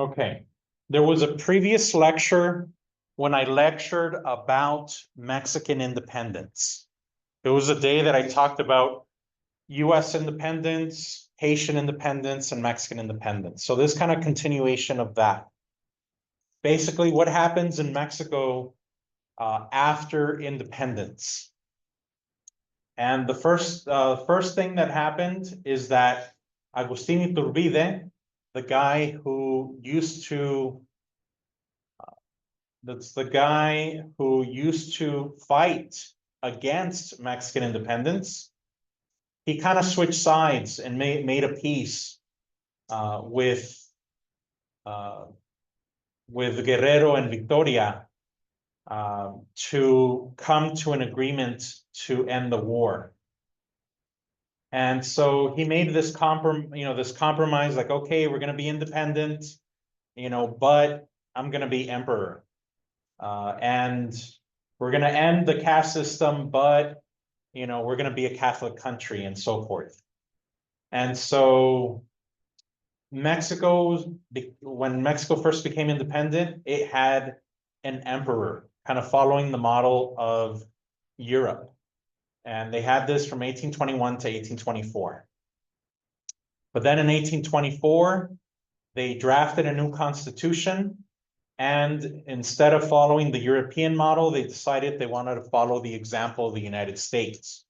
Okay, there was a previous lecture when I lectured about Mexican independence. It was a day that I talked about US independence, Haitian independence, and Mexican independence. So this kind of continuation of that. Basically, what happens in Mexico after independence. And the first thing that happened is that Agustín Iturbide, the guy who used to fight against Mexican independence, he kind of switched sides and made a peace with Guerrero and Victoria to come to an agreement to end the war. And so he made this compromise, like, okay, we're going to be independent, but I'm going to be emperor. And we're going to end the caste system, but, we're going to be a Catholic country and so forth. And so when Mexico first became independent, it had an emperor, kind of following the model of Europe. And they had this from 1821 to 1824. But then in 1824, they drafted a new constitution. And instead of following the European model, they decided they wanted to follow the example of the United States.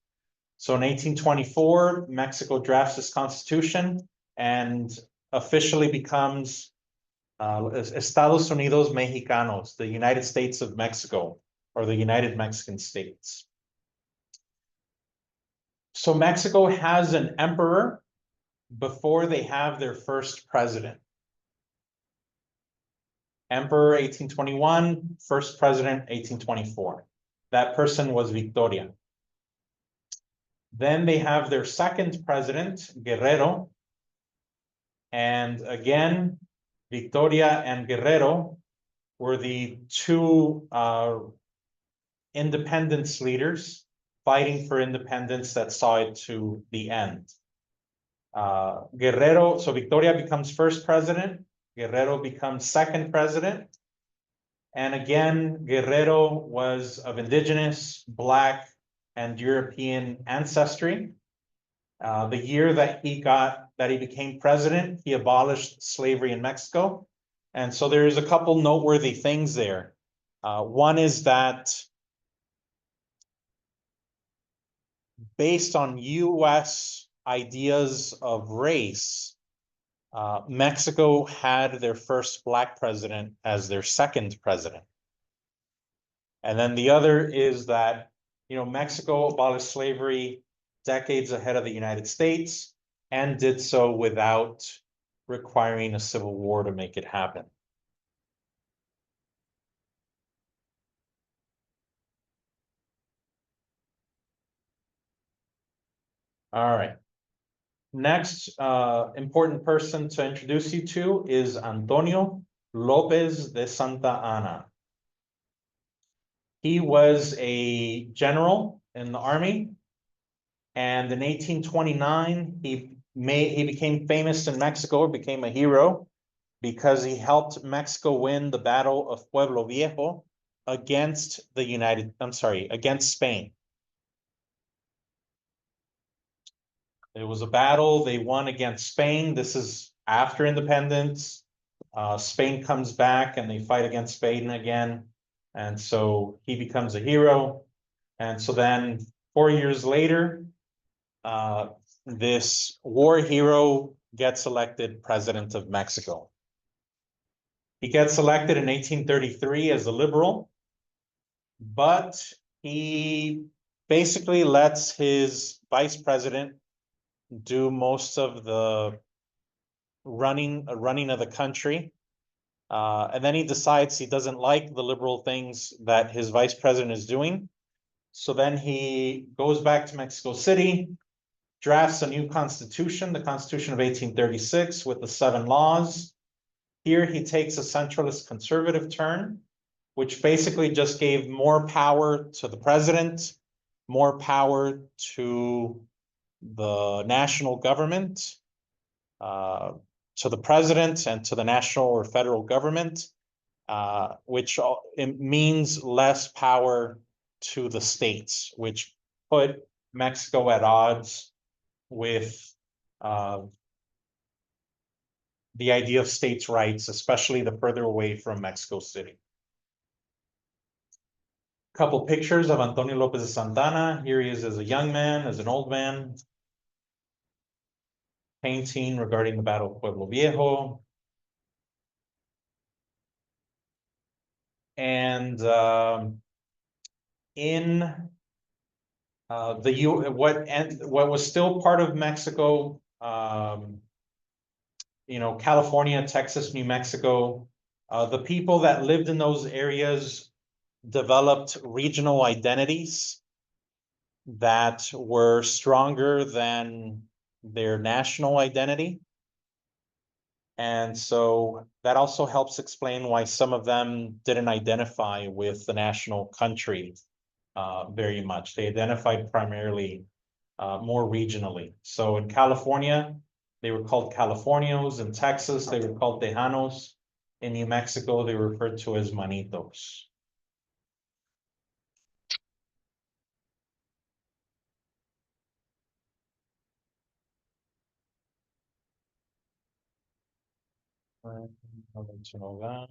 So in 1824, Mexico drafts this constitution and officially becomes Estados Unidos Mexicanos, the United States of Mexico, or the United Mexican States. So Mexico has an emperor before they have their first president. Emperor 1821, first president 1824. That person was Victoria. Then they have their second president, Guerrero. And again, Victoria and Guerrero were the two independence leaders fighting for independence that saw it to the end. So Victoria becomes first president, Guerrero becomes second president. And again, Guerrero was of indigenous, Black, and European ancestry. The year that he became president, he abolished slavery in Mexico. And so there's a couple noteworthy things there. One is that based on US ideas of race, Mexico had their first Black president as their second president. And then the other is that, Mexico abolished slavery decades ahead of the United States and did so without requiring a civil war to make it happen. All right. Next important person to introduce you to is Antonio Lopez de Santa Anna. He was a general in the army, and in 1829, he became famous in Mexico, became a hero, because he helped Mexico win the Battle of Pueblo Viejo against against Spain. It was a battle they won against Spain. This is after independence. Spain comes back and they fight against Spain again. And so he becomes a hero. And so then 4 years later, this war hero gets elected president of Mexico. He gets elected in 1833 as a liberal, but he basically lets his vice president do most of the running of the country. And then he decides he doesn't like the liberal things that his vice president is doing. So then he goes back to Mexico City, drafts a new constitution, the Constitution of 1836 with the 7 laws. Here he takes a centralist conservative turn, which basically just gave more power to the president, more power to the national government, to the president and to the national or federal government, it means less power to the states, which put Mexico at odds with the idea of states' rights, especially the further away from Mexico City. Couple pictures of Antonio Lopez de Santana. Here he is as a young man, as an old man. Painting regarding the Battle of Pueblo Viejo. And in what was still part of Mexico, California, Texas, New Mexico, the people that lived in those areas developed regional identities that were stronger than their national identity. And so that also helps explain why some of them didn't identify with the national country very much. They identified primarily more regionally. So in California, they were called Californios. In Texas, they were called Tejanos. In New Mexico, they were referred to as Manitos. I'll let you know that.